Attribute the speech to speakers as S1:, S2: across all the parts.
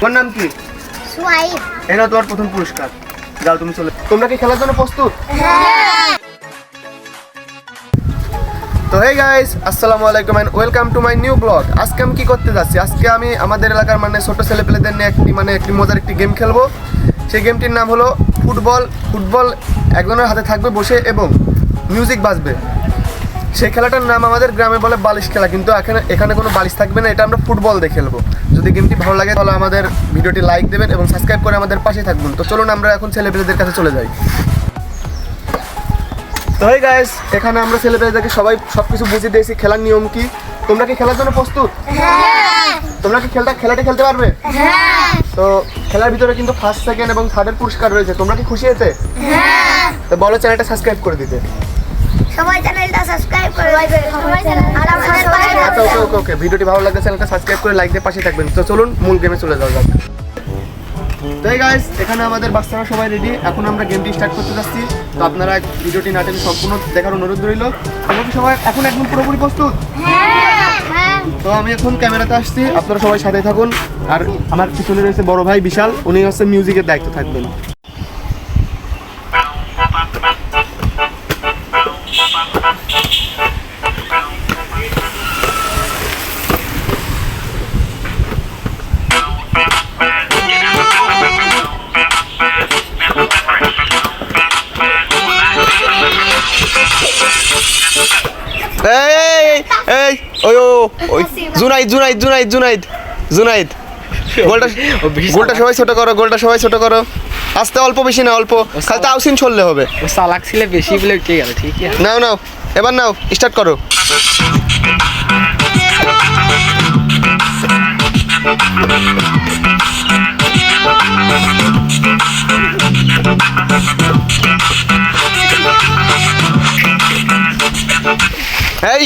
S1: তোমার নাম কি?
S2: সোয়াইব।
S1: এনাও তোমার প্রথম পুরস্কার। যাও তুমি চলে। তোমরা কি খেলার জন্য প্রস্তুত?
S2: হ্যাঁ।
S1: তো হে গাইস, আসসালামু আলাইকুম and welcome to my new blog. আজকে আমি কি করতে যাচ্ছি? আজকে আমি আমাদের এলাকার ছোট ছেলেপেলেদের নিয়ে একটি মজার একটি গেম খেলবো। সেই গেমটির নাম হলো ফুটবল। ফুটবল একজনের হাতে থাকবে বসে এবং মিউজিক বাজবে। সেই খেলাটার নাম আমাদের গ্রামে বলে বালিশ খেলা, কিন্তু এখানে কোনো বালিশ থাকবে না। এটা আমরা ফুটবল দিয়ে খেলবো। যদি গেমটি ভালো লাগে তাহলে আমাদের ভিডিওটি লাইক দেবেন এবং সাবস্ক্রাইব করে আমাদের পাশে থাকবেন। তো চলুন আমরা এখন ছেলেপেলেদের কাছে চলে যাই। তো হে গাইস, এখানে আমরা ছেলেপেলেদেরকে সবকিছু বুঝিয়ে দিয়েছি খেলার নিয়ম কি। তোমরা কি খেলার জন্য প্রস্তুত?
S2: হ্যাঁ।
S1: তোমরা কি খেলাটা খেলতে পারবে?
S2: হ্যাঁ।
S1: তো খেলার ভিতরে কিন্তু ফার্স্ট, সেকেন্ড এবং থার্ডের পুরস্কার রয়েছে। তোমরা কি খুশি হয়েছে?
S2: হ্যাঁ।
S1: তো বলো চ্যানেলটা সাবস্ক্রাইব করে দিতে।
S2: সবাই চ্যানেলটা সাবস্ক্রাইব করে
S1: ওকে ভিডিওটি ভালো লাগলে চ্যানেলটা সাবস্ক্রাইব করে লাইক দিয়ে পাশে থাকবেন। তো চলুন মূল গেমে চলে যাওয়া যাক। তো গাইস, এখানে আমাদের বাচ্চারা সবাই রেডি। এখন আমরা গেমটি স্টার্ট করতে যাচ্ছি। তো আপনারা ভিডিওটি না টেনে সম্পূর্ণ দেখার অনুরোধ রইল। তোমরা কি সবাই এখন একদম পুরোপুরি প্রস্তুত?
S2: হ্যাঁ।
S1: তো আমি এখন ক্যামেরাতে আসছি, আপনারা সবাই সাথে থাকুন। আর আমার পিছনে রয়েছে বড় ভাই বিশাল, উনি হচ্ছে মিউজিকের দায়িত্ব থাকবেন। এই ওই জুনাইদ গোলটা সবাই ছোট করো আস্তে, অল্প বেশি না, অল্প খালি তাওসিন ছললে হবে।
S3: ও চালাক ছিল বেশি বলে উঠে গেল। ঠিক আছে,
S1: নাও এবার নাও, স্টার্ট করো।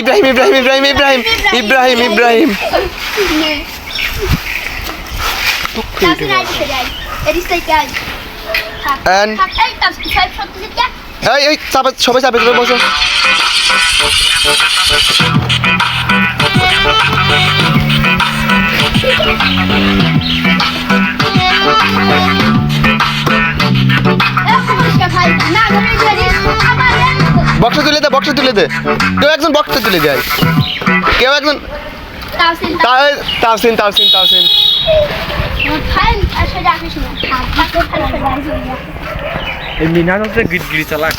S1: ইব্রাহিম সবাই চাপে করে বসো। বক্সে তুলে দে কেউ একজন, বক্সে তুলে দেয় কেউ একজন। তাওসিন
S3: এই মিনার হচ্ছে গিরি চালাক।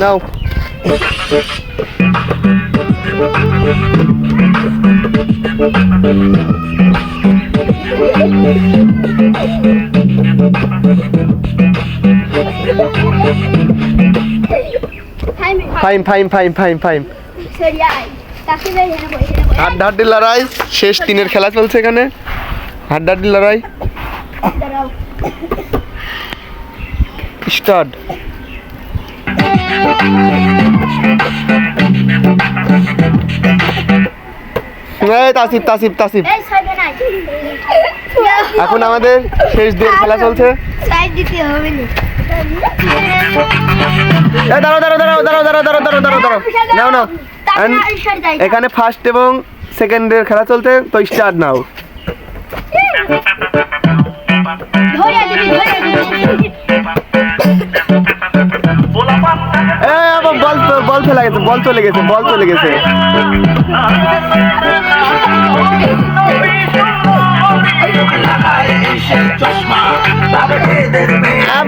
S1: নাও ফাইম হাড্ডাহাড্ডি লড়াই, শেষ তিনের খেলা চলছে এখানে। হাড্ডাহাড্ডি লড়াই স্টার্ট। তাসিফ এখন আমাদের শেষ দিনের খেলা চলছে। দাঁড়াও। এখানে ফার্স্ট এবং সেকেন্ডের খেলা চলছে। তো স্টার্ট নাও। বল চলে গেছে।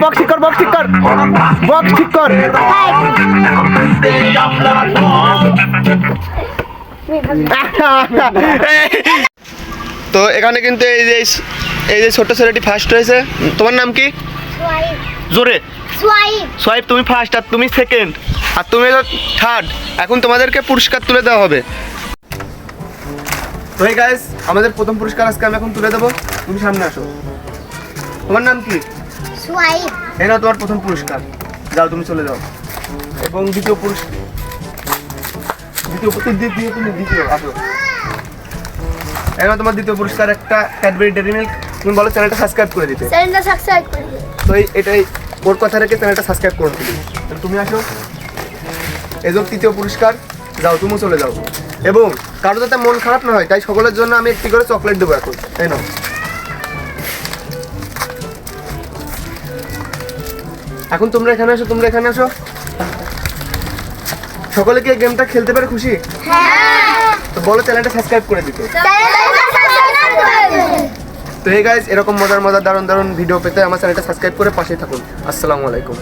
S1: বক্স ঠিক কর। তো এখানে কিন্তু এই যে ছোট্ট ছেলেটি ফার্স্ট হয়েছে। তোমার নাম কি? জোরে। সোয়াইব তুমি ফার্স্ট, আর তুমি সেকেন্ড, আর তুমি থার্ড। এখন তোমাদেরকে পুরস্কার তুলে দেওয়া হবে। তো এই গাইস, আমাদের প্রথম পুরস্কার আজকে আমি এখন তুলে দেবো। তুমি সামনে আসো। তোমার নাম কি?
S2: সোয়াইব।
S1: এনাও তোমার প্রথম পুরস্কার। যাও তুমি চলে যাও। এবং দ্বিতীয় আসো। এনাও তোমার দ্বিতীয় পুরস্কার একটা ক্যাডবেরি ডেইরি মিল্ক। তুমি বলো চ্যানেলটা সাবস্ক্রাইব করে দিতে। তো এটাই ওর কথা রেখে চ্যানেলটা সাবস্ক্রাইব করে দিবি। তুমি আসো। এই যে তৃতীয় পুরস্কার। যাও তুমিও চলে যাও। এবং কারো যাতে মন খারাপ না হয় তাই সকলের জন্য আমি একটি করে চকলেট দেবো এখন। তাই না? এখন তোমরা এখানে আসো, তোমরা এখানে আসো। সকলে কি এই গেমটা খেলতে পারে খুশি?
S2: হ্যাঁ।
S1: তো বলো চ্যানেলটা সাবস্ক্রাইব করে দিতে।
S2: চ্যানেলটা সাবস্ক্রাইব করুন।
S1: তো হে গাইস, এরকম মজার মজার দারুণ দারুণ ভিডিও পেতে আমার চ্যানেলটা সাবস্ক্রাইব করে পাশে থাকুন। আসসালামু আলাইকুম।